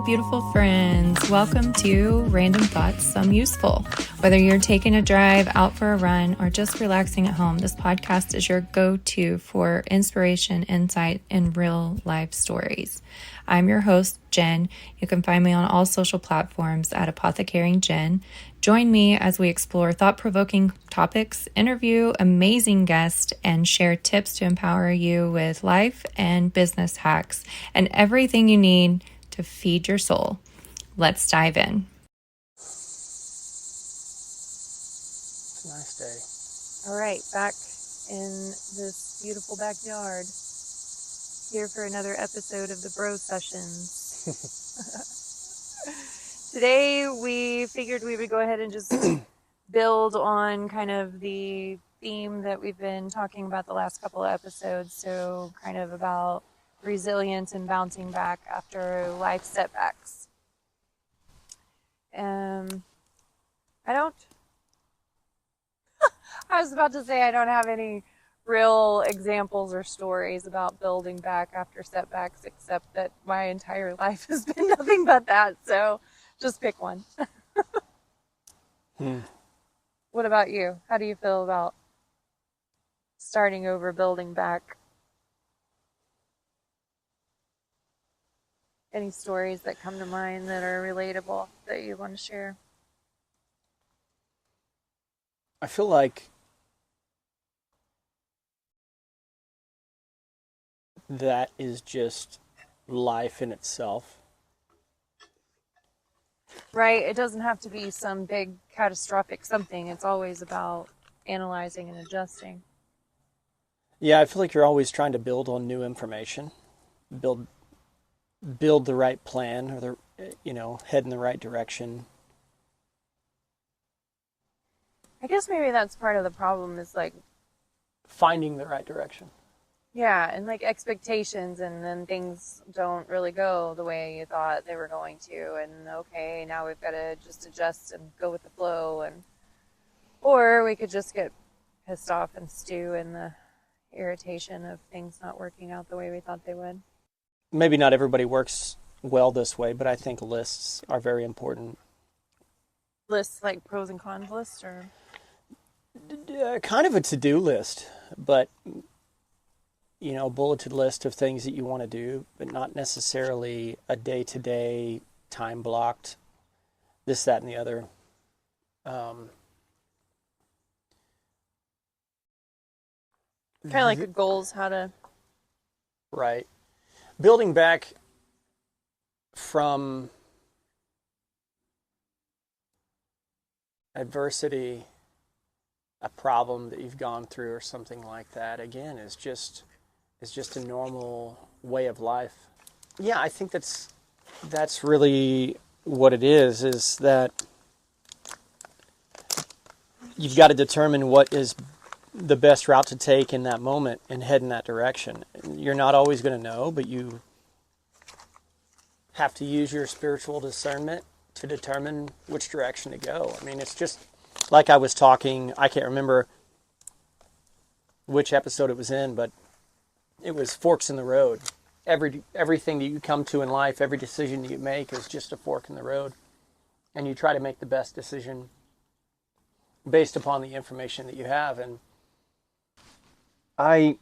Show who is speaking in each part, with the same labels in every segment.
Speaker 1: beautiful friends. Welcome to Random Thoughts, Some Useful. Whether you're taking a drive, out for a run, or just relaxing at home, this podcast is your go-to for inspiration, insight, and real life stories. I'm your host, Jen. You can find me on all social platforms at Apothecaring Jen. Join me as we explore thought-provoking topics, interview amazing guests, and share tips to empower you with life and business hacks and everything you need to feed your soul. Let's dive in.
Speaker 2: It's a nice day.
Speaker 1: All right, back in this beautiful backyard. Here for another episode of the Bro Sessions. Today we figured we would go ahead and just build on kind of the theme that we've been talking about the last couple of episodes. So kind of about resilience and bouncing back after life setbacks. I was about to say I don't have any real examples or stories about building back after setbacks, except that my entire life has been nothing but that. So just pick one. What about you? How do you feel about starting over, building back? Any stories that come to mind that are relatable that you want to share?
Speaker 2: I feel like that is just life in itself.
Speaker 1: Right? It doesn't have to be some big catastrophic something. It's always about analyzing and adjusting.
Speaker 2: Yeah, I feel like you're always trying to build on new information, build the right plan, or head in the right direction.
Speaker 1: I guess maybe that's part of the problem is like
Speaker 2: Finding the right direction.
Speaker 1: yeah, and like expectations, and then things don't really go the way you thought they were going to, and okay, now we've got to just adjust and go with the flow, or we could just get pissed off and stew in the irritation of things not working out the way we thought they would.
Speaker 2: Maybe not everybody works well this way, but I think lists are very important.
Speaker 1: Lists like pros and cons lists, or
Speaker 2: Kind of a to-do list, but bulleted list of things that you want to do, but not necessarily a day-to-day time blocked, this, that, and the other.
Speaker 1: kind of like the goals, how to
Speaker 2: Right. Building back from adversity, a problem that you've gone through or something like that, again, is just a normal way of life. Yeah, I think that's really what it is that you've got to determine what is the best route to take in that moment and head in that direction. You're not always going to know, but you have to use your spiritual discernment to determine which direction to go. I mean, it's just like I was talking, I can't remember which episode it was in, but it was forks in the road. Everything that you come to in life, every decision that you make is just a fork in the road. And you try to make the best decision based upon the information that you have. And I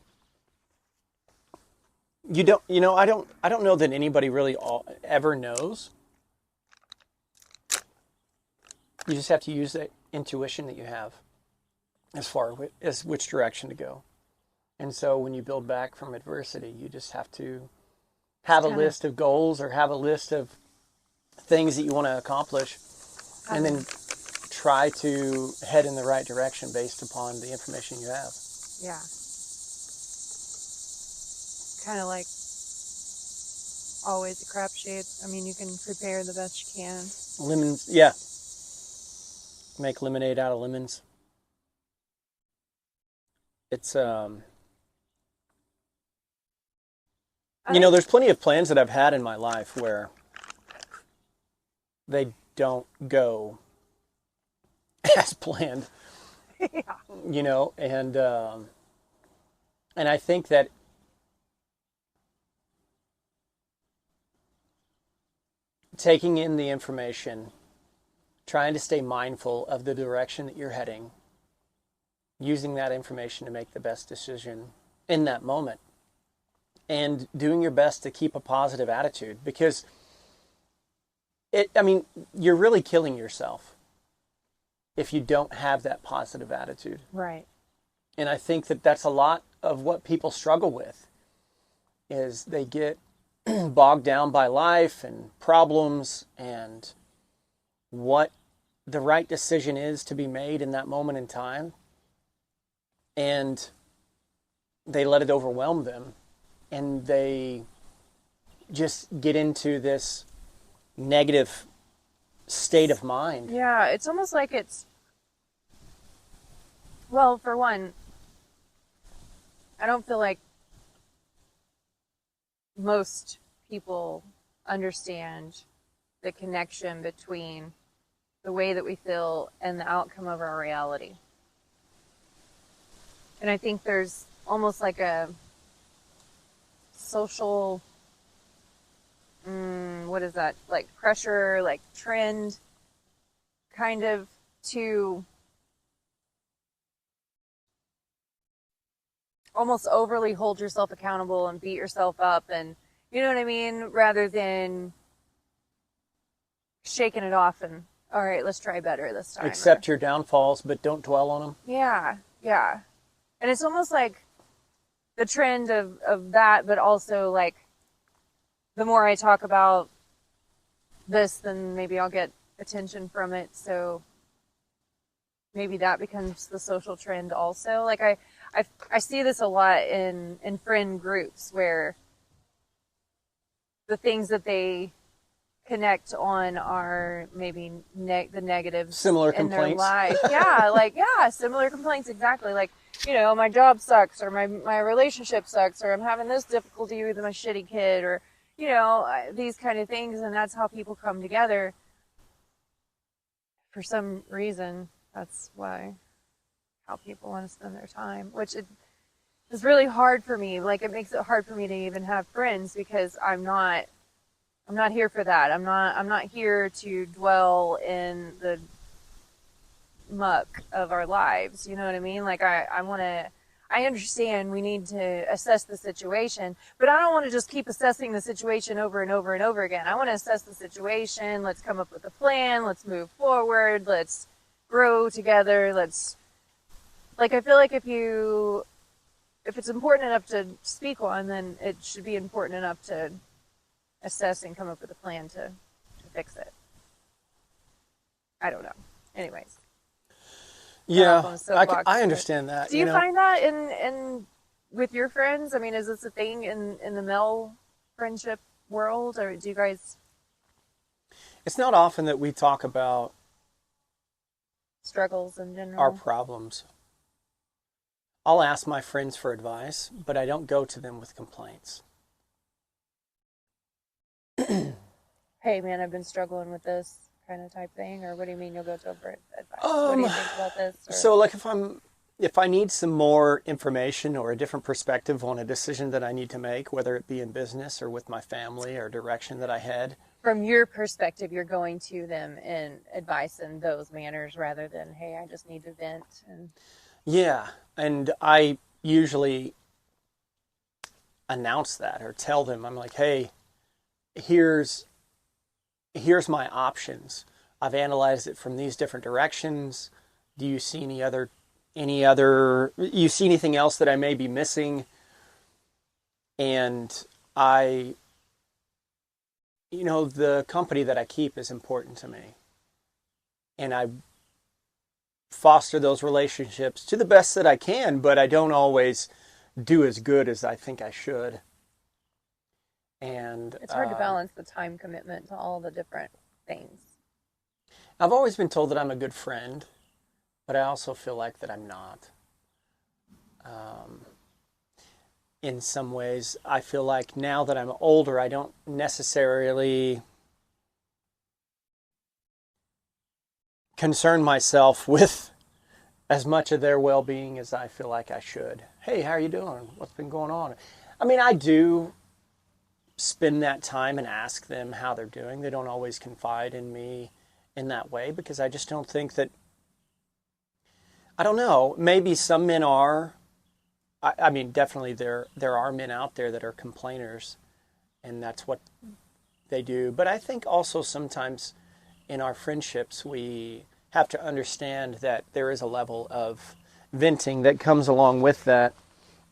Speaker 2: don't know that anybody really ever knows. You just have to use the intuition that you have as far as which direction to go. And so when you build back from adversity, you just have to have a list of goals or have a list of things that you want to accomplish, and then try to head in the right direction based upon the information you have.
Speaker 1: yeah. Kind of like always a crapshoot. I mean, you can prepare the best you can.
Speaker 2: Lemons, yeah. Make lemonade out of lemons. It's there's plenty of plans that I've had in my life where they don't go as planned.
Speaker 1: Yeah.
Speaker 2: And I think that taking in the information, trying to stay mindful of the direction that you're heading, using that information to make the best decision in that moment, and doing your best to keep a positive attitude, because you're really killing yourself if you don't have that positive attitude.
Speaker 1: Right.
Speaker 2: And I think that that's a lot of what people struggle with, is they get bogged down by life and problems and what the right decision is to be made in that moment in time. And they let it overwhelm them, and they just get into this negative state of mind.
Speaker 1: Yeah, it's almost like well, for one, I don't feel like most people understand the connection between the way that we feel and the outcome of our reality. And I think there's almost like a social, what is that? Like pressure, like trend, kind of to almost overly hold yourself accountable and beat yourself up, and you know what I mean? Rather than shaking it off and, all right, let's try better this time.
Speaker 2: Accept your downfalls, but don't dwell on them.
Speaker 1: Yeah, yeah. And it's almost like the trend of that, but also like the more I talk about this, then maybe I'll get attention from it. So maybe that becomes the social trend also. Like I see this a lot in friend groups where the things that they connect on are maybe the negatives
Speaker 2: Similar
Speaker 1: in their
Speaker 2: complaints.
Speaker 1: life. Yeah, similar complaints, exactly. Like, you know, my job sucks, or my relationship sucks, or I'm having this difficulty with my shitty kid, or, you know, these kind of things. And that's how people come together. For some reason, that's how people want to spend their time, which is really hard for me. Like, it makes it hard for me to even have friends, because I'm not here for that. I'm not here to dwell in the muck of our lives. You know what I mean? Like, I understand we need to assess the situation, but I don't want to just keep assessing the situation over and over and over again. I want to assess the situation. Let's come up with a plan. Let's move forward. Let's grow together. I feel like if it's important enough to speak on, then it should be important enough to assess and come up with a plan to fix it. I don't know. Anyways.
Speaker 2: Yeah, I understand that.
Speaker 1: Do you find that in with your friends? I mean, is this a thing in the male friendship world, or do you guys?
Speaker 2: It's not often that we talk about
Speaker 1: struggles in general.
Speaker 2: Our problems. I'll ask my friends for advice, but I don't go to them with complaints.
Speaker 1: Hey man, I've been struggling with this kind of type thing, or what do you mean you'll go to them for advice? What do you think about this? Or?
Speaker 2: So like if I need some more information or a different perspective on a decision that I need to make, whether it be in business or with my family or direction that I head.
Speaker 1: From your perspective, you're going to them in advice in those manners rather than, hey, I just need to vent.
Speaker 2: Yeah, and I usually announce that or tell them, I'm like, hey, here's my options. I've analyzed it from these different directions. Do you see you see anything else that I may be missing? And the company that I keep is important to me. And I foster those relationships to the best that I can, but I don't always do as good as I think I should. And
Speaker 1: it's hard to balance the time commitment to all the different things.
Speaker 2: I've always been told that I'm a good friend, but I also feel like that I'm not. In some ways, I feel like now that I'm older, I don't necessarily concern myself with as much of their well-being as I feel like I should. Hey, how are you doing? What's been going on? I mean, I do spend that time and ask them how they're doing. They don't always confide in me in that way because I just don't think that, I don't know, maybe some men are. I mean, definitely there are men out there that are complainers, and that's what they do. But I think also sometimes in our friendships, we have to understand that there is a level of venting that comes along with that,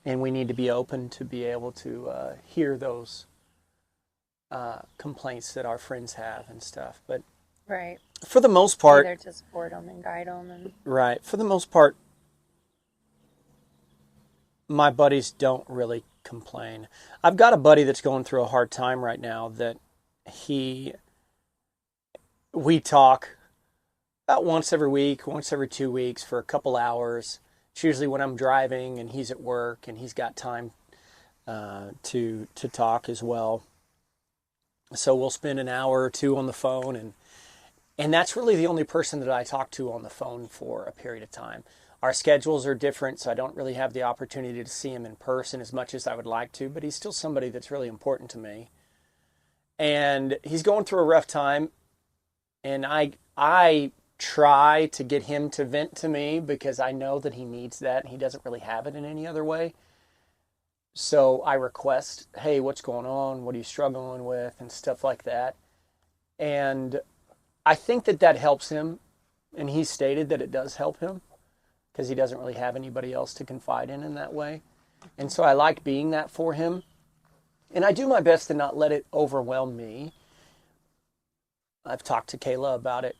Speaker 2: and we need to be open to be able to hear those complaints that our friends have and stuff. But
Speaker 1: Right.
Speaker 2: for the most
Speaker 1: Be
Speaker 2: part,
Speaker 1: there to support them and guide them. And
Speaker 2: right, for the most part, my buddies don't really complain. I've got a buddy that's going through a hard time right now that we talk about once every week, once every 2 weeks for a couple hours. It's usually when I'm driving and he's at work and he's got time to talk as well. So we'll spend an hour or two on the phone, and that's really the only person that I talk to on the phone for a period of time. Our schedules are different, so I don't really have the opportunity to see him in person as much as I would like to, but he's still somebody that's really important to me. And he's going through a rough time, and I try to get him to vent to me because I know that he needs that, and he doesn't really have it in any other way. So I request, hey, what's going on? What are you struggling with? And stuff like that. And I think that helps him. And he stated that it does help him because he doesn't really have anybody else to confide in that way. And so I like being that for him. And I do my best to not let it overwhelm me. I've talked to Kayla about it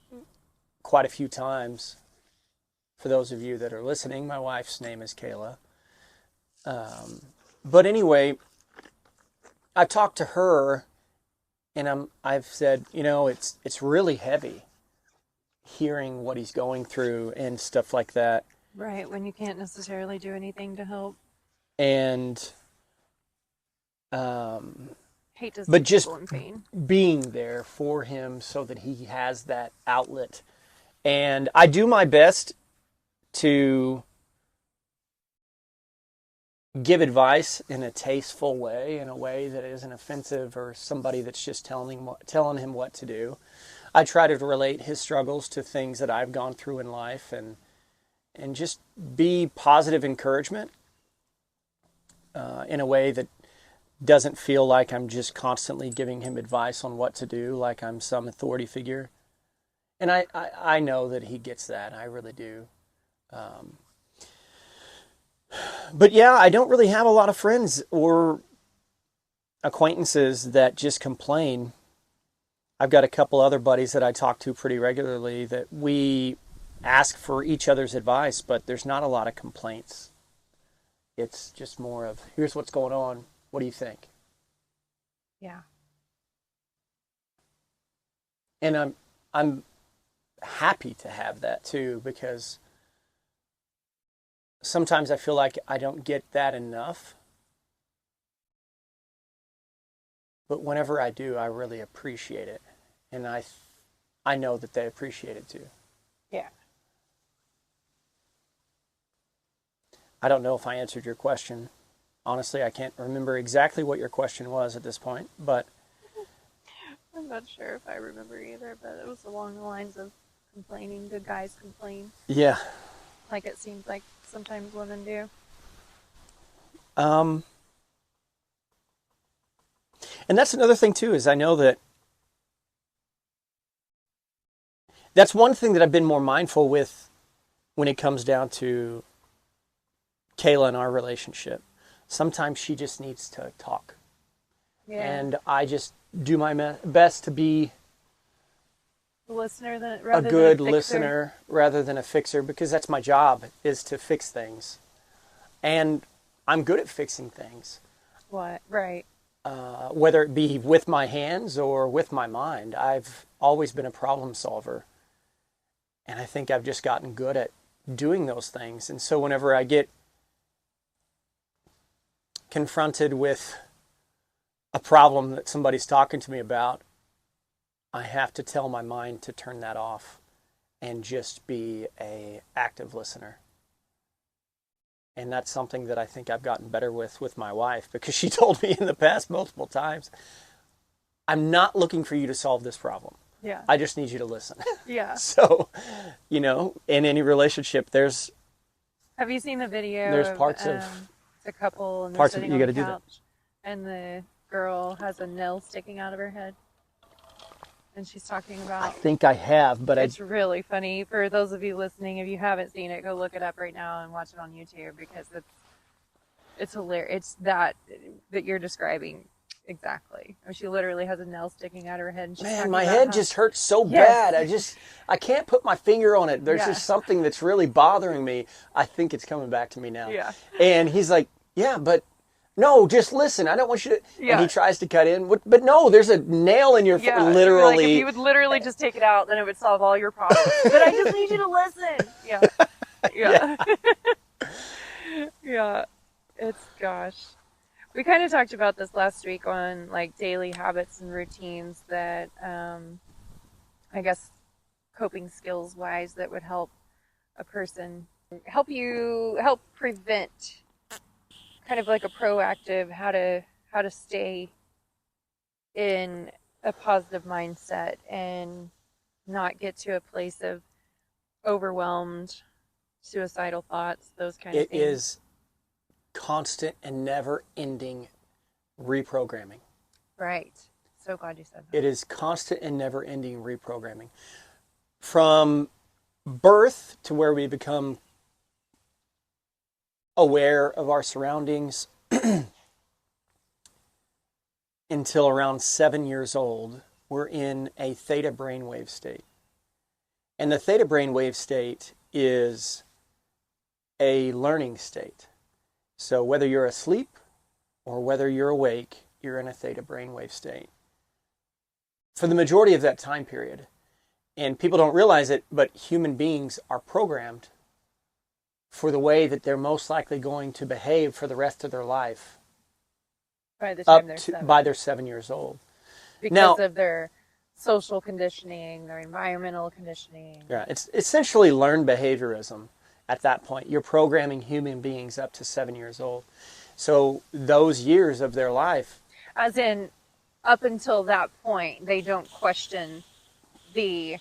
Speaker 2: quite a few times. For those of you that are listening, my wife's name is Kayla. But anyway, I've talked to her, and I've said, it's really heavy hearing what he's going through and stuff like that.
Speaker 1: right, when you can't necessarily do anything to help.
Speaker 2: And
Speaker 1: Hate to see
Speaker 2: but just
Speaker 1: people in pain.
Speaker 2: being there for him so that he has that outlet. And I do my best to give advice in a tasteful way, in a way that isn't offensive or somebody that's just telling him what to do. I try to relate his struggles to things that I've gone through in life and just be positive encouragement in a way that doesn't feel like I'm just constantly giving him advice on what to do, like I'm some authority figure. And I know that he gets that. I really do. But yeah, I don't really have a lot of friends or acquaintances that just complain. I've got a couple other buddies that I talk to pretty regularly that we ask for each other's advice, but there's not a lot of complaints. It's just more of, here's what's going on. What do you think?
Speaker 1: Yeah.
Speaker 2: And I'm happy to have that too, because sometimes I feel like I don't get that enough. But whenever I do, I really appreciate it. And I know that they appreciate it too.
Speaker 1: Yeah.
Speaker 2: I don't know if I answered your question. Honestly, I can't remember exactly what your question was at this point, but
Speaker 1: I'm not sure if I remember either, but it was along the lines of complaining. Good guys complain.
Speaker 2: yeah.
Speaker 1: Like it seems like sometimes women do.
Speaker 2: And that's another thing too, is I know that's one thing that I've been more mindful with when it comes down to Kayla and our relationship. Sometimes she just needs to talk.
Speaker 1: Yeah.
Speaker 2: And I just do my best to be
Speaker 1: Listener
Speaker 2: a good listener rather than a fixer, because that's my job, is to fix things. And I'm good at fixing things.
Speaker 1: What? Right.
Speaker 2: Whether it be with my hands or with my mind. I've always been a problem solver. And I think I've just gotten good at doing those things. And so whenever I get confronted with a problem that somebody's talking to me about, I have to tell my mind to turn that off and just be an active listener. And that's something that I think I've gotten better with my wife, because she told me in the past multiple times, I'm not looking for you to solve this problem.
Speaker 1: Yeah.
Speaker 2: I just need you to listen.
Speaker 1: Yeah.
Speaker 2: So, in any relationship,
Speaker 1: Have you seen the video
Speaker 2: there's
Speaker 1: of
Speaker 2: parts of
Speaker 1: the couple and they're
Speaker 2: parts of
Speaker 1: sitting
Speaker 2: you
Speaker 1: on
Speaker 2: got
Speaker 1: the
Speaker 2: to do that.
Speaker 1: couch and the girl has a nail sticking out of her head? And she's talking
Speaker 2: I
Speaker 1: about,
Speaker 2: think I have, but
Speaker 1: it's really funny. For those of you listening, if you haven't seen it, go look it up right now and watch it on YouTube, because it's hilarious. It's that you're describing exactly. I mean, she literally has a nail sticking out of her head. And she's
Speaker 2: man, my head just hurts so bad. I can't put my finger on it. There's just something that's really bothering me. I think it's coming back to me now.
Speaker 1: Yeah.
Speaker 2: And he's like, yeah, but no, just listen. I don't want you to.
Speaker 1: Yeah.
Speaker 2: And he tries to cut in, but no, there's a nail in your foot. Literally.
Speaker 1: Like, if you would literally just take it out, then it would solve all your problems. But I just need you to listen. Yeah. Yeah. Yeah. It's, gosh. We kind of talked about this last week on like daily habits and routines that, I guess, coping skills wise, that would help a person help prevent, kind of like a proactive how to stay in a positive mindset and not get to a place of overwhelmed, suicidal thoughts, those kind of things.
Speaker 2: It is constant and never-ending reprogramming.
Speaker 1: Right. So glad you said that.
Speaker 2: It is constant and never-ending reprogramming. From birth to where we become aware of our surroundings until around 7 years old, we're in a theta brainwave state. And the theta brainwave state is a learning state. So whether you're asleep or whether you're awake, you're in a theta brainwave state for the majority of that time period. And people don't realize it, but human beings are programmed for the way that they're most likely going to behave for the rest of their life.
Speaker 1: By the time they're 7.
Speaker 2: By their 7 years old.
Speaker 1: Because of their social conditioning, their environmental conditioning.
Speaker 2: Yeah, it's essentially learned behaviorism at that point. You're programming human beings up to 7 years old. So those years of their life.
Speaker 1: As in, up until that point, they don't question the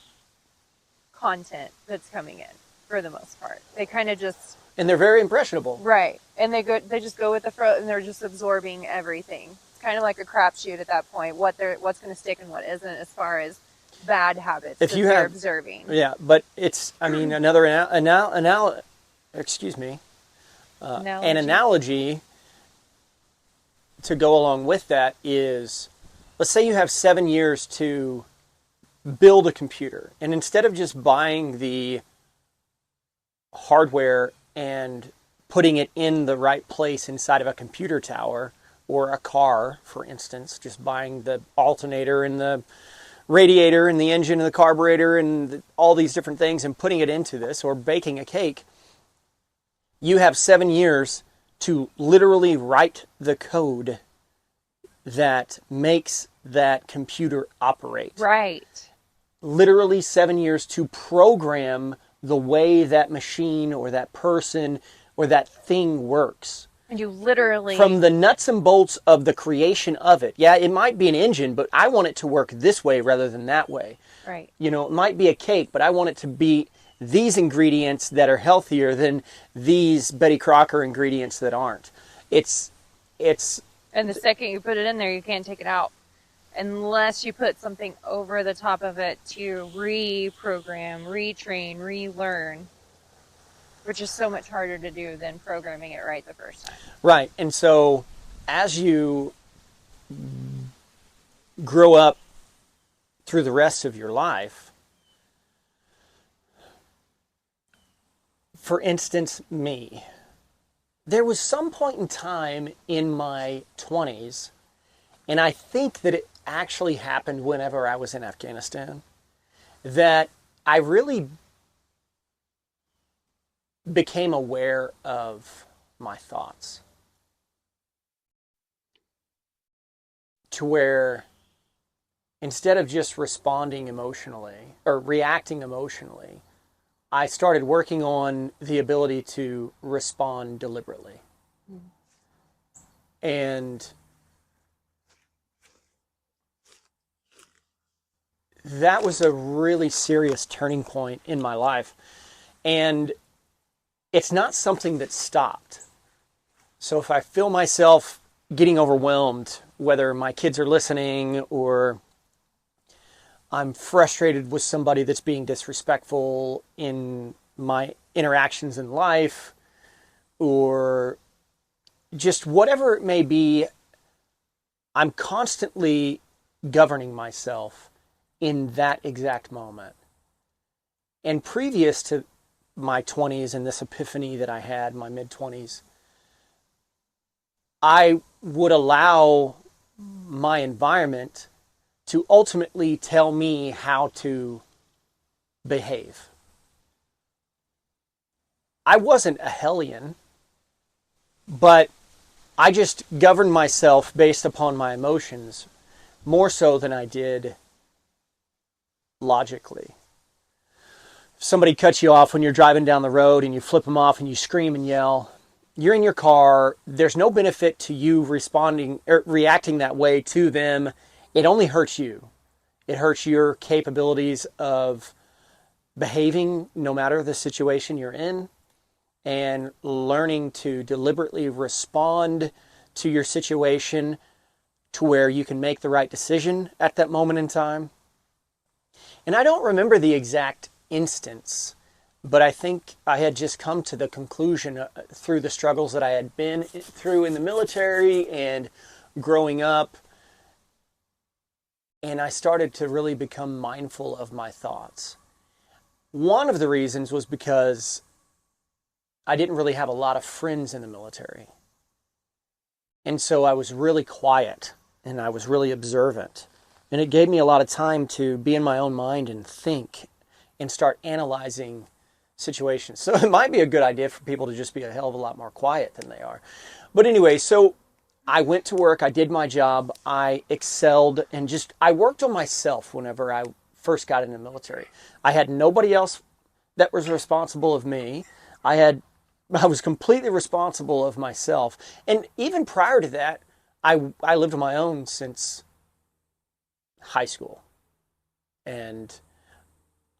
Speaker 1: content that's coming in, for the most part. They kind of just...
Speaker 2: And they're very impressionable.
Speaker 1: Right. And they just go with the flow, and they're just absorbing everything. It's kind of like a crapshoot at that point, what's going to stick and what isn't, as far as bad habits that they're observing.
Speaker 2: Yeah, but it's, I mean, another an analogy to go along with that is, let's say you have 7 years to build a computer, and instead of just buying the hardware and putting it in the right place inside of a computer tower or a car, for instance, just buying the alternator and the radiator and the engine and the carburetor and all these different things and putting it into this, or baking a cake, you have 7 years to literally write the code that makes that computer operate.
Speaker 1: Right.
Speaker 2: Literally 7 years to program the way that machine or that person or that thing works.
Speaker 1: And you literally...
Speaker 2: From the nuts and bolts of the creation of it. Yeah, it might be an engine, but I want it to work this way rather than that way.
Speaker 1: Right.
Speaker 2: You know, it might be a cake, but I want it to be these ingredients that are healthier than these Betty Crocker ingredients that aren't. It's...
Speaker 1: And the second you put it in there, you can't take it out. Unless you put something over the top of it to reprogram, retrain, relearn, which is so much harder to do than programming it right the first time.
Speaker 2: Right. And so as you grow up through the rest of your life, for instance, me, there was some point in time in my 20s, and I think that it actually happened whenever I was in Afghanistan, that I really became aware of my thoughts. To where instead of just responding emotionally or reacting emotionally, I started working on the ability to respond deliberately. And that was a really serious turning point in my life. And it's not something that stopped. So if I feel myself getting overwhelmed, whether my kids are listening or I'm frustrated with somebody that's being disrespectful in my interactions in life, or just whatever it may be, I'm constantly governing myself in that exact moment. And previous to my 20s and this epiphany that I had, my mid-20s, I would allow my environment to ultimately tell me how to behave. I wasn't a hellion, but I just governed myself based upon my emotions more so than I did logically. If somebody cuts you off when you're driving down the road and you flip them off and you scream and yell, you're in your car, there's no benefit to you responding or reacting that way to them. It only hurts you. It hurts your capabilities of behaving no matter the situation you're in, and learning to deliberately respond to your situation to where you can make the right decision at that moment in time. And I don't remember the exact instance, but I think I had just come to the conclusion through the struggles that I had been through in the military and growing up. And I started to really become mindful of my thoughts. One of the reasons was because I didn't really have a lot of friends in the military. And so I was really quiet and I was really observant. And it gave me a lot of time to be in my own mind and think and start analyzing situations. So it might be a good idea for people to just be a hell of a lot more quiet than they are. But anyway, so I went to work, I did my job, I excelled, and I worked on myself whenever I first got in the military. I had nobody else that was responsible of me. I was completely responsible of myself. And even prior to that, I lived on my own since high school. And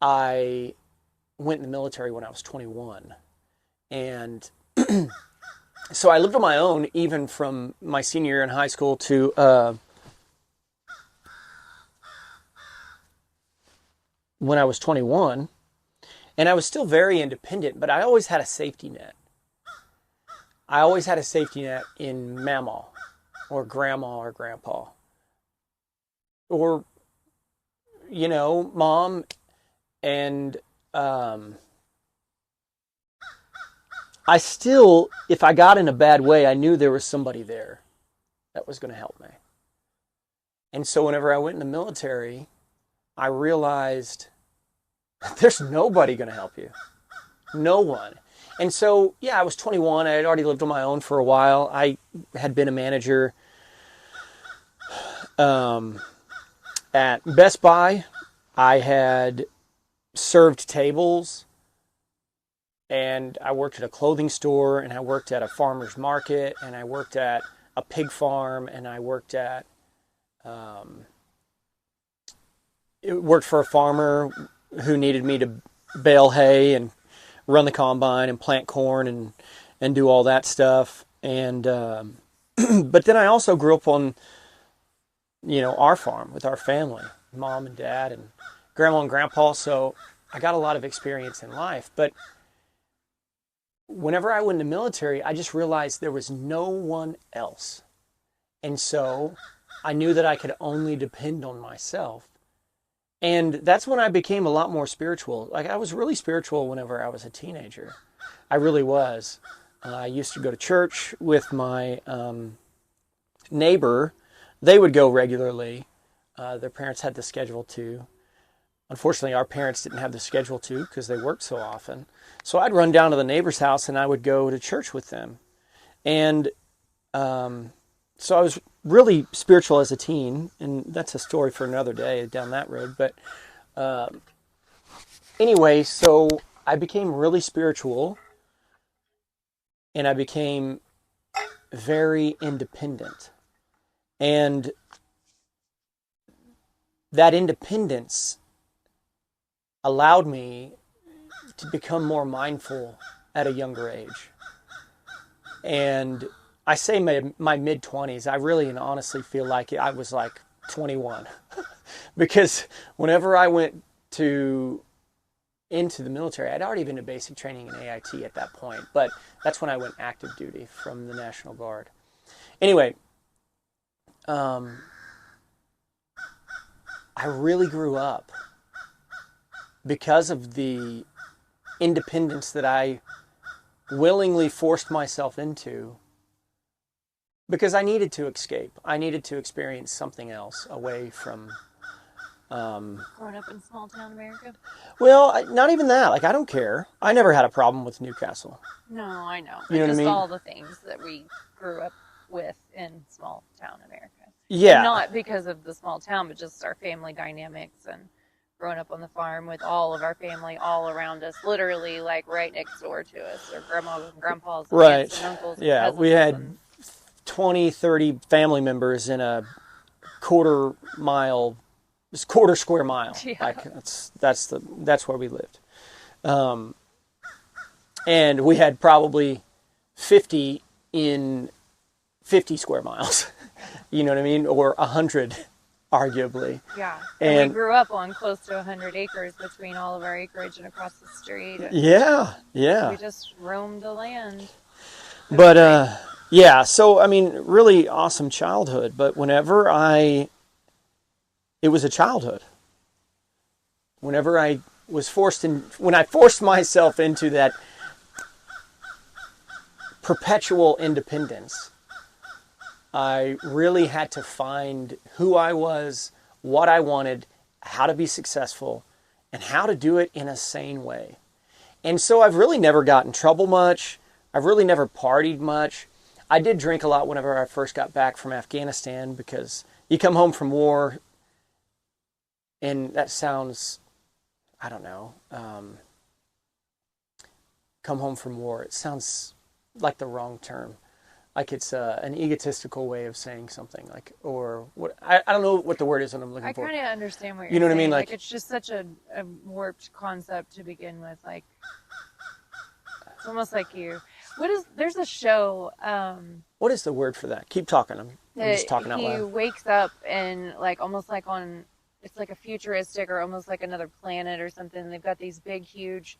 Speaker 2: I went in the military when I was 21. And so I lived on my own even from my senior year in high school to when I was 21. And I was still very independent, but I always had a safety net. I always had a safety net in mama or grandma or grandpa. Or, mom. And I still, if I got in a bad way, I knew there was somebody there that was going to help me. And so whenever I went in the military, I realized there's nobody going to help you. No one. And so, yeah, I was 21. I had already lived on my own for a while. I had been a manager at Best Buy. I had served tables, and I worked at a clothing store, and I worked at a farmer's market, and I worked at a pig farm, and I worked at worked for a farmer who needed me to bale hay and run the combine and plant corn and do all that stuff. And but then I also grew up on our farm with our family, mom and dad and grandma and grandpa. So I got a lot of experience in life. But whenever I went in the military, I just realized there was no one else. And so I knew that I could only depend on myself. And that's when I became a lot more spiritual. Like, I was really spiritual whenever I was a teenager. I really was. I used to go to church with my neighbor. They would go regularly. Their parents had the schedule too. Unfortunately, our parents didn't have the schedule to because they worked so often. So I'd run down to the neighbor's house and I would go to church with them. And so I was really spiritual as a teen, and that's a story for another day down that road. But anyway, so I became really spiritual, and I became very independent. And that independence allowed me to become more mindful at a younger age. And I say my mid-20s, I really and honestly feel like I was like 21. Because whenever I went into the military, I'd already been to basic training in AIT at that point, but that's when I went active duty from the National Guard. Anyway, I really grew up because of the independence that I willingly forced myself into, because I needed to escape. I needed to experience something else away from
Speaker 1: Growing up in small town America?
Speaker 2: well, not even that. Like, I don't care. I never had a problem with Newcastle.
Speaker 1: No, I know.
Speaker 2: You know what I mean?
Speaker 1: All the things that we grew up with in small town America.
Speaker 2: Yeah.
Speaker 1: And not because of the small town, but just our family dynamics and growing up on the farm with all of our family all around us, literally like right next door to us, or grandma and grandpa's and aunts and uncles and
Speaker 2: Yeah,
Speaker 1: cousins.
Speaker 2: we had 20, 30 family members in a quarter square mile.
Speaker 1: Yeah.
Speaker 2: Like, that's where we lived. And we had probably 50 in 50 square miles. You know what I mean? Or 100, arguably.
Speaker 1: Yeah. And we grew up on close to 100 acres between all of our acreage and across the street.
Speaker 2: Yeah.
Speaker 1: We just roamed the land.
Speaker 2: But, yeah, so, I mean, really awesome childhood. But it was a childhood. Whenever I when I forced myself into that perpetual independence, I really had to find who I was, what I wanted, how to be successful, and how to do it in a sane way. And so I've really never got in trouble much. I've really never partied much. I did drink a lot whenever I first got back from Afghanistan, because you come home from war, and that sounds, I don't know, come home from war. It sounds like the wrong term. Like it's an egotistical way of saying something. Like, or what? I don't know what the word is that I'm looking for.
Speaker 1: I kind of understand what you're saying.
Speaker 2: You know what I mean?
Speaker 1: Like it's just such a warped concept to begin with. Like, it's almost like there's a show.
Speaker 2: What is the word for that? Keep talking. I'm just talking out loud.
Speaker 1: He wakes up and like almost like it's like a futuristic or almost like another planet or something. They've got these big, huge,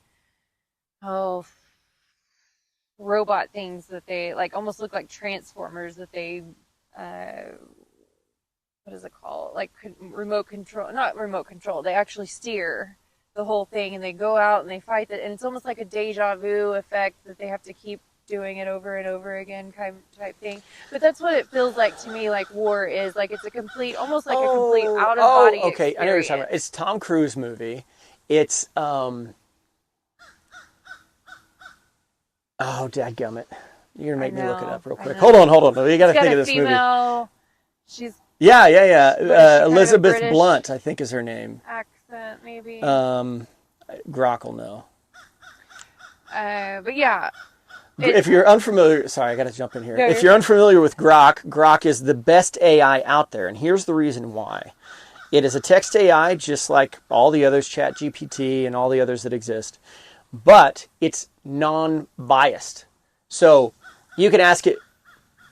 Speaker 1: robot things that they like almost look like transformers that they, what is it called? Like not remote control. They actually steer the whole thing and they go out and they fight it. And it's almost like a deja vu effect that they have to keep doing it over and over again type thing. But that's what it feels like to me, like war is. Like it's almost like a complete out of body experience.
Speaker 2: Okay, I know what you're talking about. It's Tom Cruise movie. It's oh, dadgummit. You're going to make me look it up real quick. Hold on. You got to think of this
Speaker 1: female,
Speaker 2: movie.
Speaker 1: She's
Speaker 2: Elizabeth Blunt, I think is her name.
Speaker 1: Accent, maybe.
Speaker 2: Grok will know.
Speaker 1: But yeah.
Speaker 2: If you're unfamiliar, sorry, I got to jump in here. If you're unfamiliar with Grok is the best AI out there, and here's the reason why. It is a text AI, just like all the others, ChatGPT and all the others that exist, but it's non-biased. So you can ask it,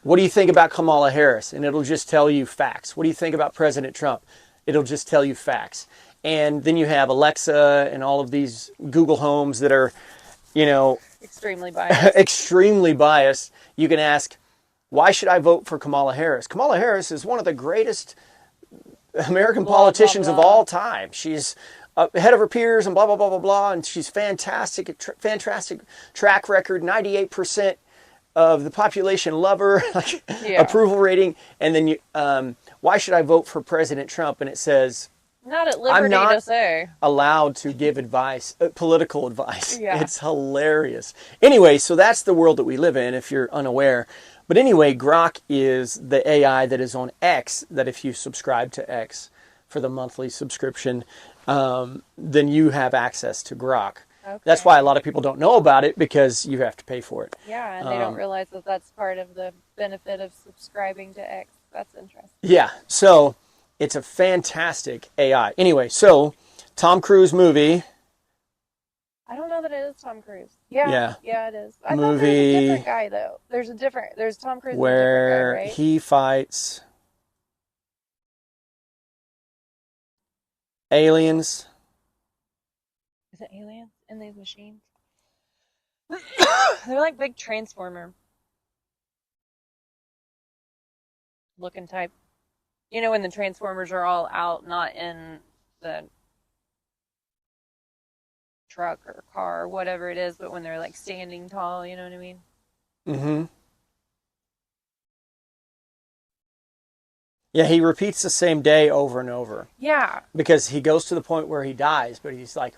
Speaker 2: what do you think about Kamala Harris? And it'll just tell you facts. What do you think about President Trump? It'll just tell you facts. And then you have Alexa and all of these Google Homes that are,
Speaker 1: extremely biased.
Speaker 2: extremely biased. You can ask, why should I vote for Kamala Harris? Kamala Harris is one of the greatest American politicians of all time. She's ahead of her peers and blah, blah, blah, blah, blah. And she's fantastic track record, 98% of the population love her, approval rating. And then why should I vote for President Trump? And it says,
Speaker 1: not at liberty to say.
Speaker 2: Allowed to give advice, political advice.
Speaker 1: Yeah.
Speaker 2: It's hilarious. Anyway, so that's the world that we live in, if you're unaware. But anyway, Grok is the AI that is on X, that if you subscribe to X for the monthly subscription, then you have access to Grok. That's why a lot of people don't know about it, because you have to pay for it.
Speaker 1: Yeah, and they don't realize that that's part of the benefit of subscribing to X. That's interesting.
Speaker 2: Yeah, so it's a fantastic AI. Anyway, so Tom Cruise movie.
Speaker 1: I don't know that it is Tom Cruise. Yeah, it is. I thought there was
Speaker 2: Movie
Speaker 1: a different guy though. There's Tom Cruise and a
Speaker 2: where
Speaker 1: different guy, right?
Speaker 2: he fights aliens.
Speaker 1: Is it aliens in these machines? They're like big transformer looking type. You know, when the transformers are all out, not in the truck or car or whatever it is, but when they're like standing tall, you know what I mean?
Speaker 2: Mm-hmm. Yeah, he repeats the same day over and over.
Speaker 1: Yeah.
Speaker 2: Because he goes to the point where he dies, but he's like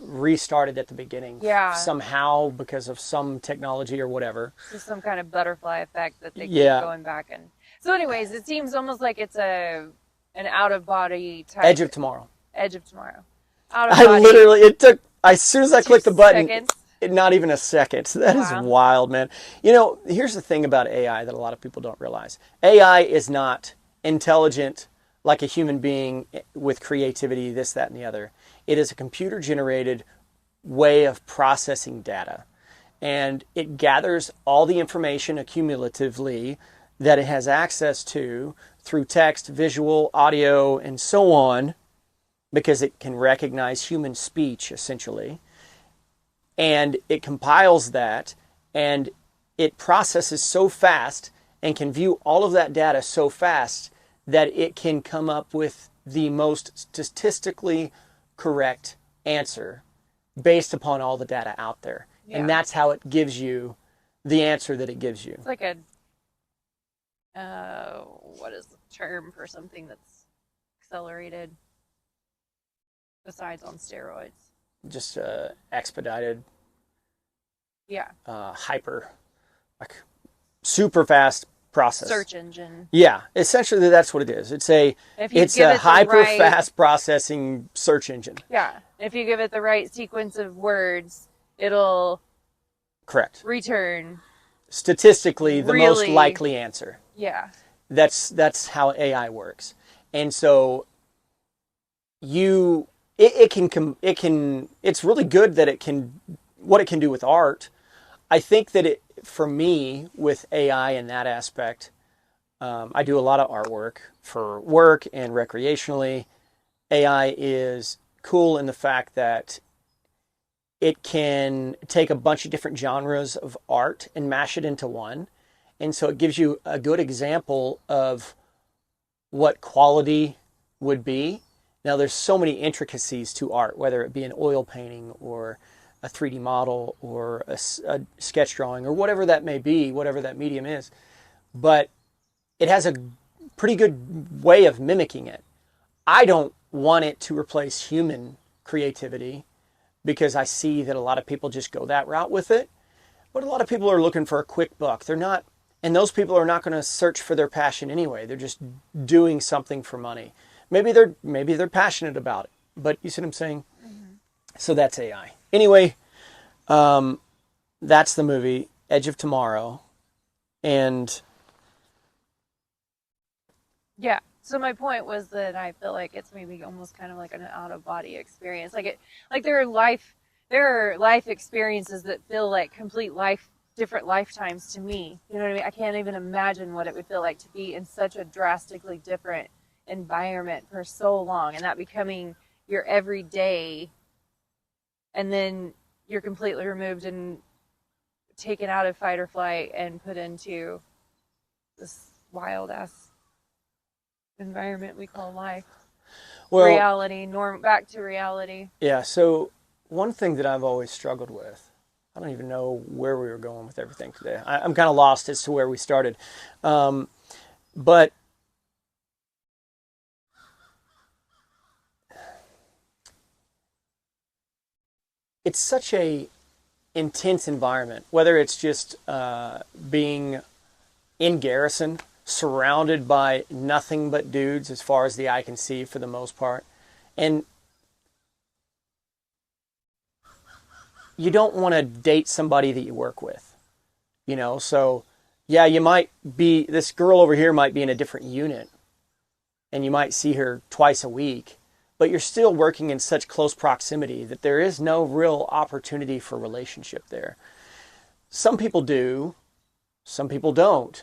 Speaker 2: restarted at the beginning.
Speaker 1: Yeah.
Speaker 2: Somehow, because of some technology or whatever.
Speaker 1: Just some kind of butterfly effect that they keep going back and. So, anyways, it seems almost like it's an out of body type.
Speaker 2: Edge of Tomorrow.
Speaker 1: Edge of Tomorrow. Out of body.
Speaker 2: It took, as soon as I clicked the button, not even a second. That is wild, man. You know, here's the thing about AI that a lot of people don't realize. AI is not intelligent like a human being with creativity, this, that, and the other. It is a computer-generated way of processing data. And it gathers all the information accumulatively that it has access to through text, visual, audio, and so on, because it can recognize human speech, essentially. And it compiles that, and it processes so fast and can view all of that data so fast that it can come up with the most statistically correct answer based upon all the data out there. Yeah. And that's how it gives you the answer that it gives you.
Speaker 1: It's like a, what is the term for something that's accelerated besides on steroids?
Speaker 2: Just expedited.
Speaker 1: Yeah.
Speaker 2: Hyper, like super fast process.
Speaker 1: Search engine.
Speaker 2: Yeah, essentially that's what it is. It's a hyper fast processing search engine.
Speaker 1: Yeah. If you give it the right sequence of words, it'll return
Speaker 2: statistically the most likely answer.
Speaker 1: Yeah.
Speaker 2: That's how AI works. And so it's really good that what it can do with art. I think that for me, with AI in that aspect, I do a lot of artwork for work and recreationally. AI is cool in the fact that it can take a bunch of different genres of art and mash it into one. And so it gives you a good example of what quality would be. Now, there's so many intricacies to art, whether it be an oil painting or a 3D model or a sketch drawing or whatever that may be, whatever that medium is. But it has a pretty good way of mimicking it. I don't want it to replace human creativity because I see that a lot of people just go that route with it. But a lot of people are looking for a quick buck. They're not, and those people are not going to search for their passion anyway. They're just doing something for money. Maybe they're passionate about it, but you see what I'm saying? Mm-hmm. So that's AI. Anyway, that's the movie, Edge of Tomorrow. And
Speaker 1: yeah, so my point was that I feel like it's maybe almost kind of like an out-of-body experience. Like there are life experiences that feel like different lifetimes to me. You know what I mean? I can't even imagine what it would feel like to be in such a drastically different environment for so long, and that becoming your everyday, and then you're completely removed and taken out of fight or flight and put into this wild ass environment we call life. Reality, back to reality.
Speaker 2: Yeah, so one thing that I've always struggled with, I don't even know where we were going with everything today. I'm kind of lost as to where we started. But it's such a intense environment, whether it's just being in Garrison, surrounded by nothing but dudes as far as the eye can see for the most part. And you don't want to date somebody that you work with, so yeah, this girl over here might be in a different unit and you might see her twice a week, but you're still working in such close proximity that there is no real opportunity for relationship there. Some people do, some people don't.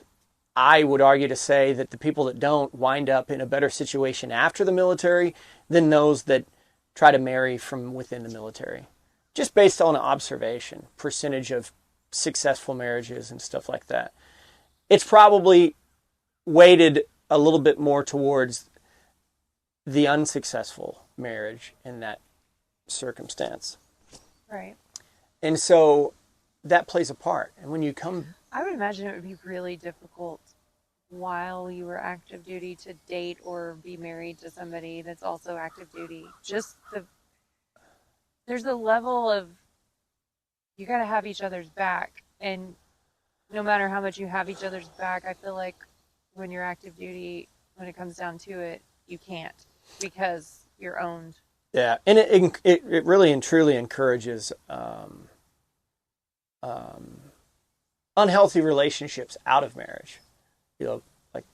Speaker 2: I would argue to say that the people that don't wind up in a better situation after the military than those that try to marry from within the military. Just based on observation, percentage of successful marriages and stuff like that. It's probably weighted a little bit more towards the unsuccessful marriage in that circumstance.
Speaker 1: Right.
Speaker 2: And so that plays a part. And when you come...
Speaker 1: I would imagine it would be really difficult while you were active duty to date or be married to somebody that's also active duty. There's a level of, you got to have each other's back. And no matter how much you have each other's back, I feel like when you're active duty, when it comes down to it, you can't, because you're owned.
Speaker 2: Yeah, and it really and truly encourages unhealthy relationships out of marriage. Like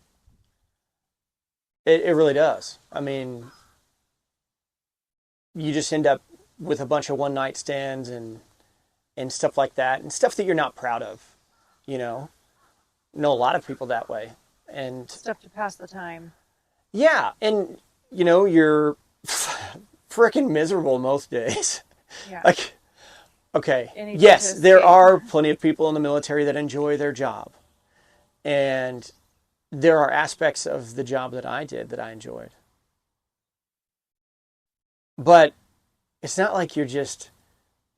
Speaker 2: it really does. I mean, you just end up with a bunch of one night stands and stuff like that, and stuff that you're not proud of. Know a lot of people that way, and
Speaker 1: stuff to pass the time.
Speaker 2: Yeah, and you're freaking miserable most days.
Speaker 1: Yeah.
Speaker 2: Like, okay, yes, there are plenty of people in the military that enjoy their job, and there are aspects of the job that I did that I enjoyed. But it's not like you're just,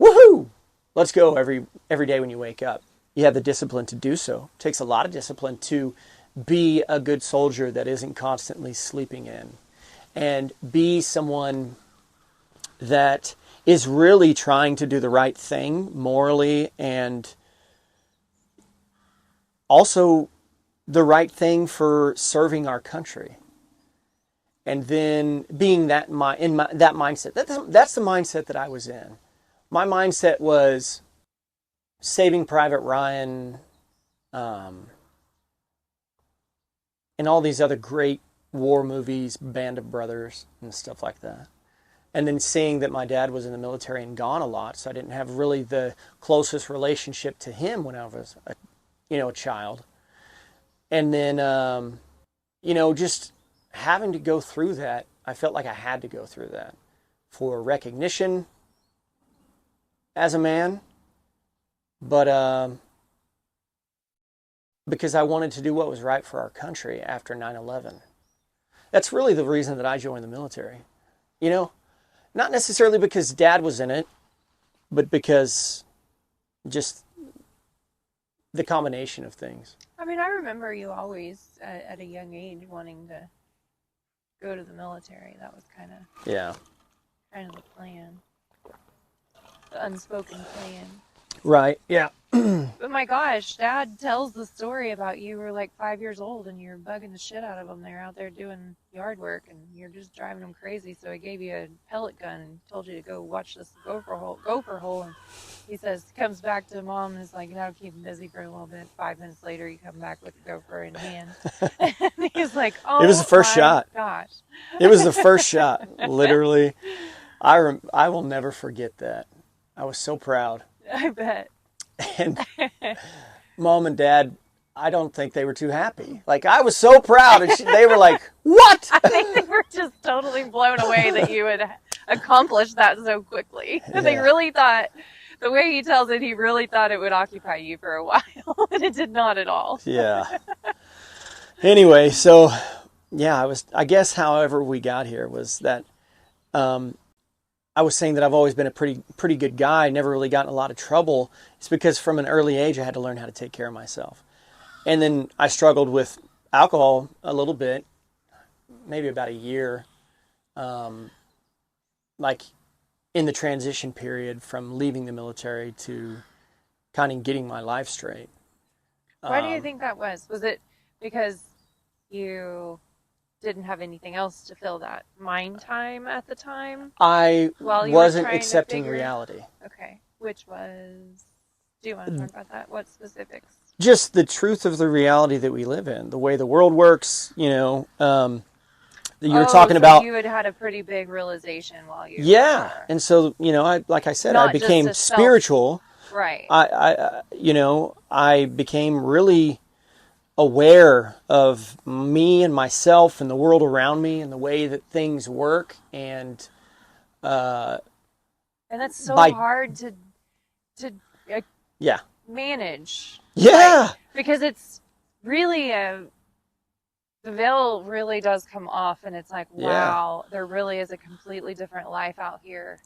Speaker 2: woohoo, let's go every day when you wake up. You have the discipline to do so. It takes a lot of discipline to be a good soldier that isn't constantly sleeping in, and be someone that is really trying to do the right thing morally, and also the right thing for serving our country. And then being that that mindset. That's the mindset that I was in. My mindset was Saving Private Ryan, and all these other great war movies, Band of Brothers and stuff like that. And then seeing that my dad was in the military and gone a lot, so I didn't have really the closest relationship to him when I was a child. And then just having to go through that, I felt like I had to go through that for recognition as a man, but because I wanted to do what was right for our country after 9/11. That's really the reason that I joined the military. Not necessarily because Dad was in it, but because just the combination of things.
Speaker 1: I mean, I remember you always, at a young age, wanting to go to the military. That was kind of the plan. The unspoken plan.
Speaker 2: Right, yeah.
Speaker 1: But my gosh, Dad tells the story about you were like 5 years old and you're bugging the shit out of them. They're out there doing yard work and you're just driving them crazy. So he gave you a pellet gun and told you to go watch this gopher hole. And he comes back to Mom and is like, that'll keep him busy for a little bit. 5 minutes later, you come back with the gopher in hand. And he's like, oh,
Speaker 2: it was the first shot.
Speaker 1: Gosh.
Speaker 2: It was the first shot, literally. I will never forget that. I was so proud.
Speaker 1: I bet.
Speaker 2: And Mom and Dad, I don't think they were too happy. Like, I was so proud, and they were like, what?
Speaker 1: I think they were just totally blown away that you had accomplished that so quickly. Yeah. They really thought, the way he tells it, he really thought it would occupy you for a while, and it did not at all.
Speaker 2: Yeah. Anyway, so, yeah, I guess however we got here was that I was saying that I've always been a pretty good guy, never really gotten in a lot of trouble. It's because from an early age I had to learn how to take care of myself. And then I struggled with alcohol a little bit, maybe about a year, like in the transition period from leaving the military to kind of getting my life straight.
Speaker 1: Why do you think that was? Was it because you didn't have anything else to fill that mind time at the time?
Speaker 2: I wasn't accepting reality.
Speaker 1: Okay. which was, do you want to talk about that? What specifics?
Speaker 2: Just the truth of the reality that we live in, the way the world works, you're talking
Speaker 1: so
Speaker 2: about.
Speaker 1: You had a pretty big realization while you
Speaker 2: Yeah.
Speaker 1: were
Speaker 2: And so, like I said, I
Speaker 1: not just
Speaker 2: became
Speaker 1: a
Speaker 2: spiritual.
Speaker 1: right.
Speaker 2: I became really aware of me and myself and the world around me and the way that things work. And
Speaker 1: that's so hard to
Speaker 2: yeah.
Speaker 1: manage.
Speaker 2: Yeah.
Speaker 1: Like, because it's really the veil really does come off, and it's like, wow, there really is a completely different life out here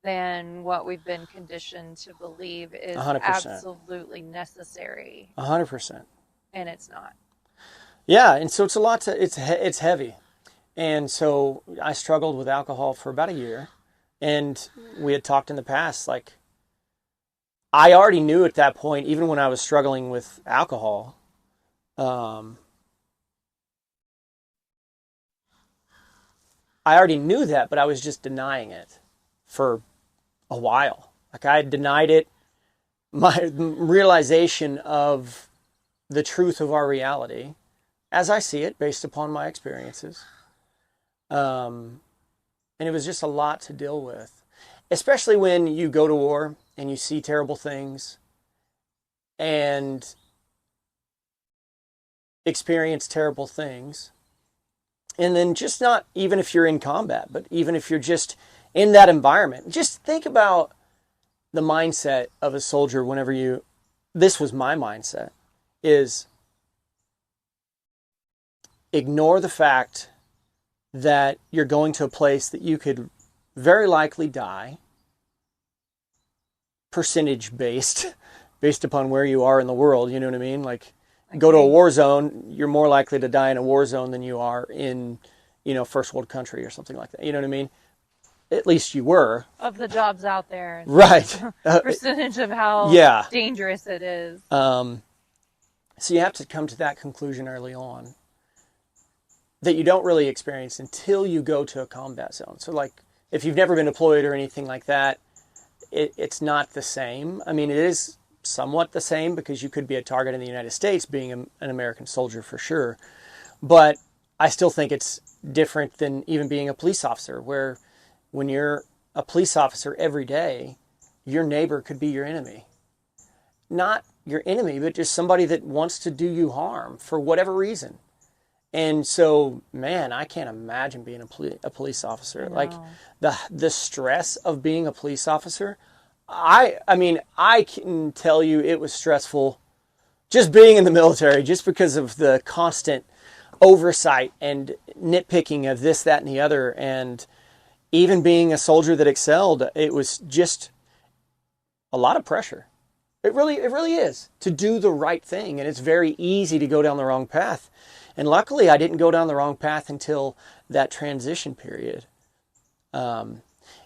Speaker 1: than what we've been conditioned to believe is
Speaker 2: 100%.
Speaker 1: absolutely necessary.
Speaker 2: 100%.
Speaker 1: And it's not.
Speaker 2: Yeah, and so it's a lot it's heavy. And so I struggled with alcohol for about a year, and we had talked in the past, like, I already knew at that point, even when I was struggling with alcohol, I already knew that, but I was just denying it for a while. Like, I had denied it, my realization of the truth of our reality as I see it based upon my experiences. And it was just a lot to deal with, especially when you go to war and you see terrible things and experience terrible things. And then just not even if you're in combat, but even if you're just in that environment, just think about the mindset of a soldier whenever this was my mindset, is ignore the fact that you're going to a place that you could very likely die, percentage based upon where you are in the world, you know what I mean? Like, go to a war zone, you're more likely to die in a war zone than you are in, first world country or something like that. You know what I mean? At least you were.
Speaker 1: Of the jobs out there.
Speaker 2: Right.
Speaker 1: Percentage of how dangerous it is.
Speaker 2: So you have to come to that conclusion early on that you don't really experience until you go to a combat zone. So, like, if you've never been deployed or anything like that, it's not the same. I mean, it is somewhat the same because you could be a target in the United States being an American soldier for sure. But I still think it's different than even being a police officer, where when you're a police officer every day, your neighbor could be your enemy. Not your enemy, but just somebody that wants to do you harm for whatever reason. And so, man, I can't imagine being a police officer. Like, the stress of being a police officer, I mean, I can tell you it was stressful just being in the military, just because of the constant oversight and nitpicking of this, that, and the other. And even being a soldier that excelled, it was just a lot of pressure. It really is, to do the right thing. And it's very easy to go down the wrong path. And luckily, I didn't go down the wrong path until that transition period.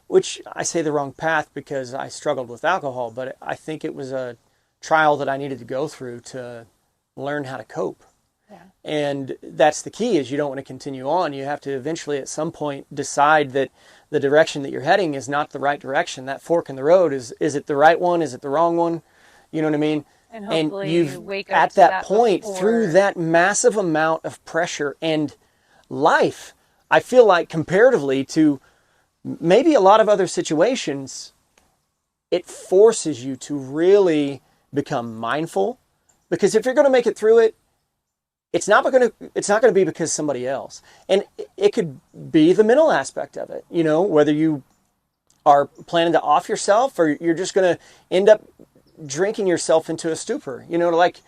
Speaker 2: Which I say the wrong path because I struggled with alcohol, but I think it was a trial that I needed to go through to learn how to cope. Yeah. And that's the key, is you don't want to continue on. You have to eventually at some point decide that the direction that you're heading is not the right direction. That fork in the road, is it the right one? Is it the wrong one? You know what I mean?
Speaker 1: And hopefully
Speaker 2: you've,
Speaker 1: you wake up
Speaker 2: at
Speaker 1: to
Speaker 2: that point,
Speaker 1: before.
Speaker 2: through that massive amount of pressure and life, I feel like comparatively to maybe a lot of other situations, it forces you to really become mindful. Because if you're going to make it through it, it's not going to be because somebody else. And it could be the mental aspect of it, whether you are planning to off yourself or you're just going to end up drinking yourself into a stupor. Like,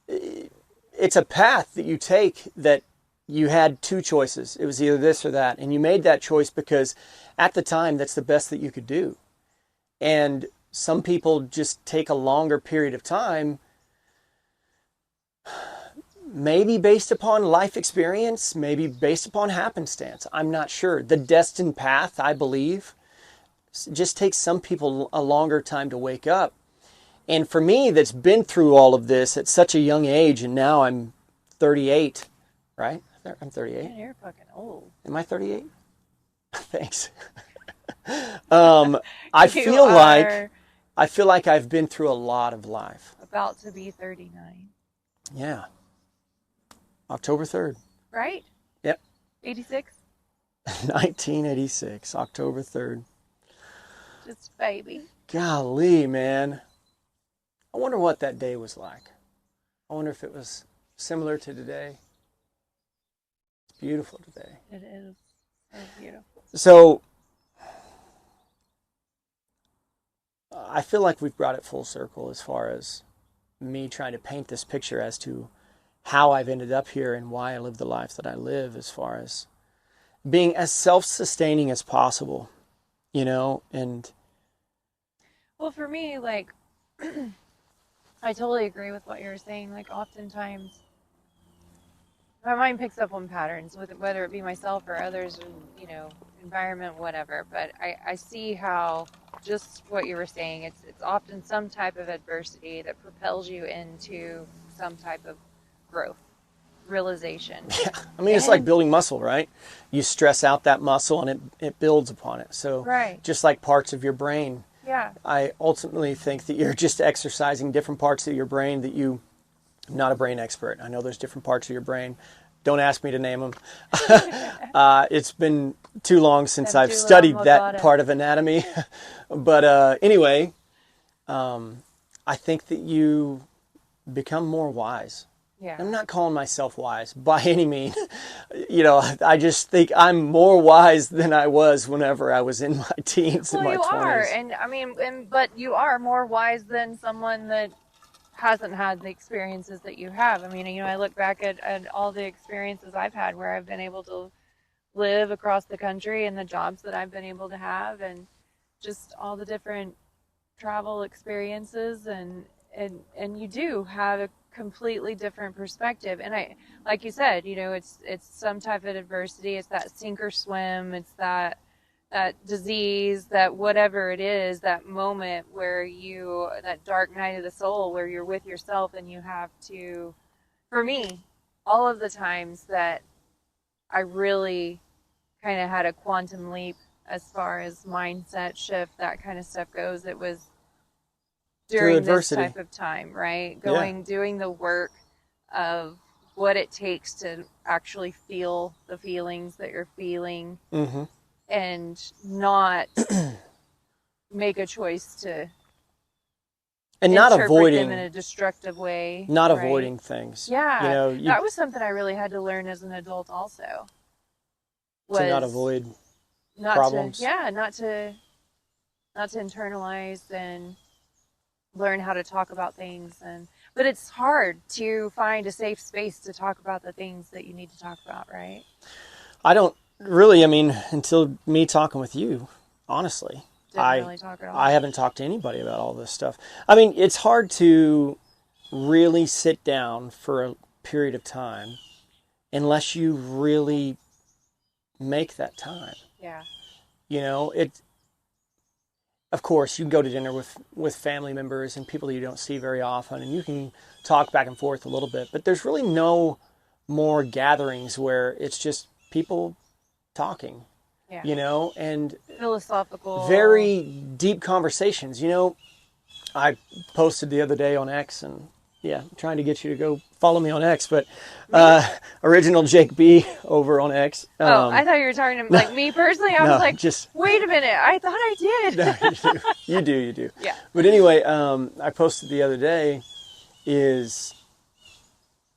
Speaker 2: it's a path that you take that you had two choices. It was either this or that. And you made that choice because at the time, that's the best that you could do. And some people just take a longer period of time, maybe based upon life experience, maybe based upon happenstance. I'm not sure. The destined path, I believe, just takes some people a longer time to wake up. And for me, that's been through all of this at such a young age, and now I'm 38, right? I'm 38.
Speaker 1: Man, you're fucking old.
Speaker 2: Am I 38? Thanks. I feel like I feel like I've been through a lot of life.
Speaker 1: About to be 39.
Speaker 2: Yeah. October 3rd.
Speaker 1: Right?
Speaker 2: Yep.
Speaker 1: 86?
Speaker 2: 1986, October 3rd.
Speaker 1: Just baby.
Speaker 2: Golly, man. I wonder what that day was like. I wonder if it was similar to today. It's beautiful today.
Speaker 1: It is. So beautiful.
Speaker 2: So, I feel like we've brought it full circle as far as me trying to paint this picture as to how I've ended up here and why I live the life that I live, as far as being as self-sustaining as possible, you know, and...
Speaker 1: Well, for me, like, I totally agree with what you're saying. Like, oftentimes, my mind picks up on patterns, whether it be myself or others, you know, environment, whatever. But I see how, just what you were saying, it's often some type of adversity that propels you into some type of growth, realization.
Speaker 2: Yeah, I mean, it's like building muscle, right? You stress out that muscle and it builds upon it. So
Speaker 1: right.
Speaker 2: Just like parts of your brain.
Speaker 1: Yeah.
Speaker 2: I ultimately think that you're just exercising different parts of your brain that you... I'm not a brain expert. I know there's different parts of your brain. Don't ask me to name them. It's been too long since I've studied that part of anatomy. But anyway, I think that you become more wise.
Speaker 1: Yeah.
Speaker 2: I'm not calling myself wise by any means. You know, I just think I'm more wise than I was whenever I was in my teens and my 20s.
Speaker 1: Well, you are. And I mean, but you are more wise than someone that hasn't had the experiences that you have. I mean, you know, I look back at all the experiences I've had where I've been able to live across the country and the jobs that I've been able to have and just all the different travel experiences and you do have a completely different perspective. And I, like you said, you know, it's some type of adversity. It's that sink or swim. It's that disease, that whatever it is, that moment where that dark night of the soul where you're with yourself and you have to, for me, all of the times that I really kind of had a quantum leap as far as mindset shift, that kind of stuff goes, it was during this type of time, right? Doing the work of what it takes to actually feel the feelings that you're feeling. Mm-hmm. And not make a choice to
Speaker 2: and not avoiding
Speaker 1: them in a destructive way.
Speaker 2: Not right? Avoiding things.
Speaker 1: Yeah, you know, that was something I really had to learn as an adult also.
Speaker 2: To not avoid problems.
Speaker 1: Not to internalize and learn how to talk about things. But it's hard to find a safe space to talk about the things that you need to talk about, right?
Speaker 2: I don't really, I mean, until me talking with you, honestly.
Speaker 1: Didn't really talk at all.
Speaker 2: I haven't talked to anybody about all this stuff. I mean, it's hard to really sit down for a period of time unless you really make that time.
Speaker 1: Yeah.
Speaker 2: You know, of course, you can go to dinner with family members and people that you don't see very often, and you can talk back and forth a little bit, but there's really no more gatherings where it's just people talking, you know, and
Speaker 1: philosophical,
Speaker 2: very deep conversations. You know, I posted the other day on X, and trying to get you to go follow me on X, but original Jake B over on X.
Speaker 1: I thought you were talking to like me personally. I was like, wait a minute, I thought I did.
Speaker 2: No, you do.
Speaker 1: Yeah.
Speaker 2: But anyway, I posted the other day is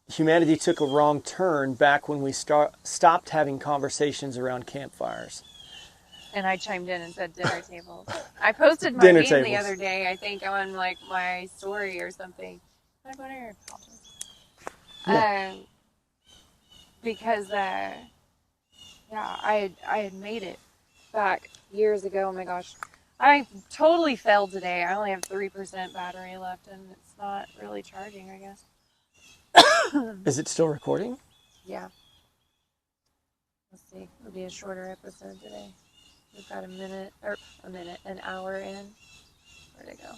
Speaker 2: humanity took a wrong turn back when we stopped having conversations around campfires. And
Speaker 1: I chimed in and said dinner tables. I posted my meme the other day, I think, on like my story or something. Because I had made it back years ago. Oh my gosh, I totally failed today. I only have 3% battery left, and it's not really charging, I guess.
Speaker 2: Is it still recording?
Speaker 1: Yeah. Let's see. It'll be a shorter episode today. We've got an hour in. Where'd it go?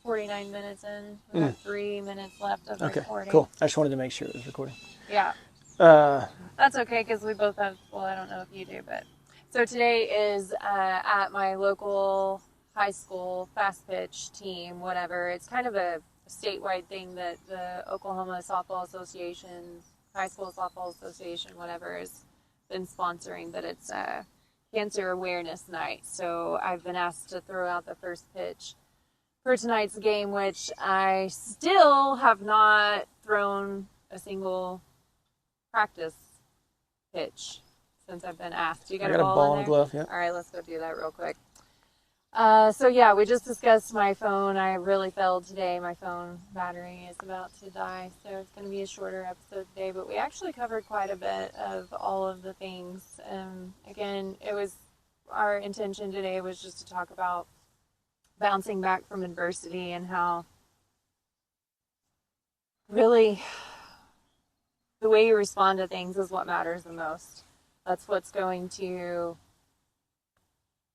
Speaker 1: 49 minutes in. We've got 3 minutes left of recording.
Speaker 2: Okay, cool. I just wanted to make sure it was recording.
Speaker 1: Yeah. That's okay, because we both have, well, I don't know if you do, but. So today is at my local high school fast pitch team, whatever. It's kind of a statewide thing that the Oklahoma Softball Association, High School Softball Association, whatever, has been sponsoring, but it's a Cancer Awareness Night. So I've been asked to throw out the first pitch for tonight's game, which I still have not thrown a single practice pitch since I've been asked. You got,
Speaker 2: I got a ball and a glove, yeah.
Speaker 1: All right, let's go do that real quick. So yeah, we just discussed my phone. I really failed today. My phone battery is about to die, so it's going to be a shorter episode today, but we actually covered quite a bit of all of the things. Again, our intention today was just to talk about bouncing back from adversity and how really the way you respond to things is what matters the most. That's what's going to...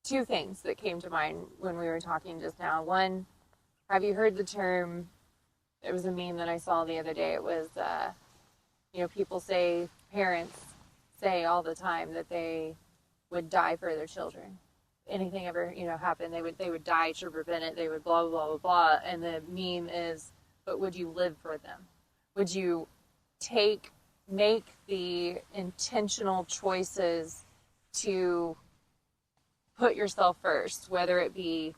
Speaker 1: Two things that came to mind when we were talking just now. One, have you heard the term, it was a meme that I saw the other day. It was, people say, parents say all the time that they would die for their children. Anything ever, happened, they would die to prevent it. They would blah, blah, blah, blah. And the meme is, but would you live for them? Would you make the intentional choices to put yourself first, whether it be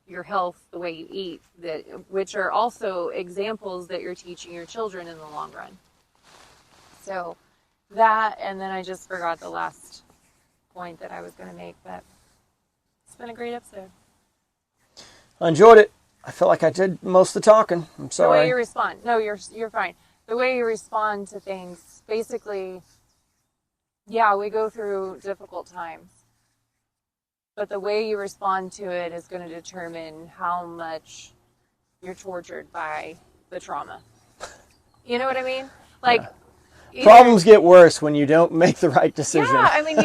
Speaker 1: your health, the way you eat, which are also examples that you're teaching your children in the long run. So that, and then I just forgot the last point that I was going to make, but it's been a great episode.
Speaker 2: I enjoyed it. I felt like I did most of the talking. I'm sorry.
Speaker 1: The way you respond. No, you're fine. The way you respond to things, basically, yeah, we go through difficult times, but the way you respond to it is going to determine how much you're tortured by the trauma. You know what I mean?
Speaker 2: Problems get worse when you don't make the right decision.
Speaker 1: Yeah, I mean,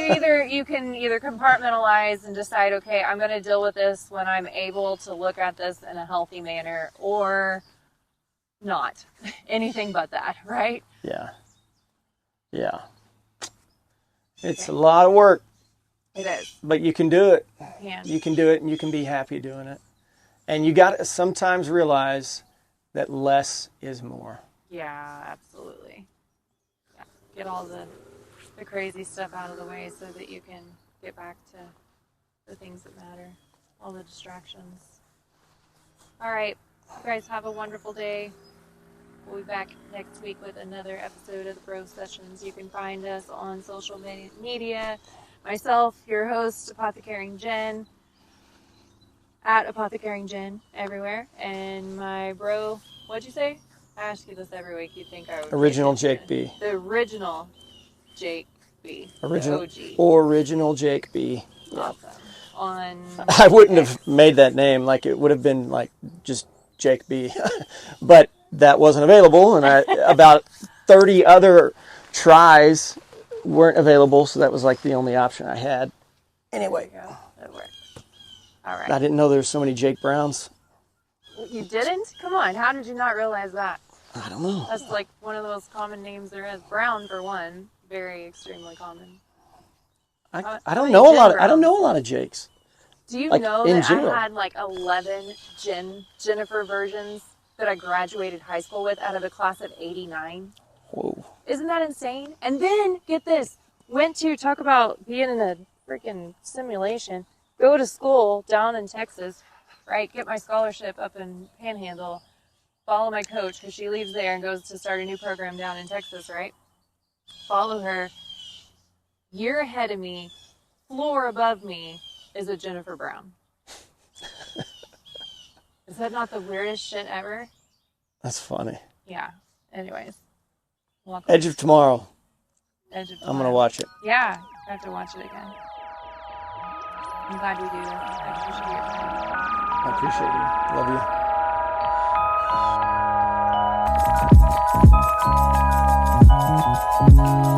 Speaker 1: you can either compartmentalize and decide, okay, I'm going to deal with this when I'm able to look at this in a healthy manner, or not. Anything but that, right?
Speaker 2: Yeah. It's a lot of work.
Speaker 1: It is.
Speaker 2: But you can do it.
Speaker 1: Yeah.
Speaker 2: You can do it, and you can be happy doing it. And you got to sometimes realize that less is more.
Speaker 1: Yeah, absolutely. Yeah. Get all the crazy stuff out of the way so that you can get back to the things that matter, all the distractions. All right. You guys have a wonderful day. We'll be back next week with another episode of the Bro Sessions. You can find us on social media. Myself, your host, Apothecaring Jen, at Apothecaring Jen everywhere. And my bro, what'd you say? I ask you this every week. You'd think I would.
Speaker 2: Original Jake B.
Speaker 1: The original Jake B.
Speaker 2: Original Jake B.
Speaker 1: Awesome.
Speaker 2: I wouldn't have made that name. It would have been just Jake B. But that wasn't available, and about 30 other tries weren't available, so that was the only option I had. Anyway.
Speaker 1: There you go. That worked. All right.
Speaker 2: I didn't know there were so many Jake Browns.
Speaker 1: You didn't? Come on. How did you not realize that?
Speaker 2: I don't know.
Speaker 1: That's one of the most common names there is. Brown, for one. Very extremely common.
Speaker 2: I don't know a lot. I don't know a lot of Jakes.
Speaker 1: Do you know that
Speaker 2: general?
Speaker 1: I had 11 Jennifer versions that I graduated high school with out of a class of 89?
Speaker 2: Whoa.
Speaker 1: Isn't that insane? And then, get this, went to talk about being in a freaking simulation, go to school down in Texas, right, get my scholarship up in Panhandle, follow my coach because she leaves there and goes to start a new program down in Texas, right? Follow her. Year ahead of me, floor above me, is a Jennifer Brown. Is that not the weirdest shit ever?
Speaker 2: That's funny.
Speaker 1: Yeah. Anyways.
Speaker 2: Edge of Tomorrow.
Speaker 1: I'm
Speaker 2: going to watch it.
Speaker 1: Yeah. I have to watch it again. I'm glad we do. I appreciate your time.
Speaker 2: I appreciate you. Love you.
Speaker 3: Thank you.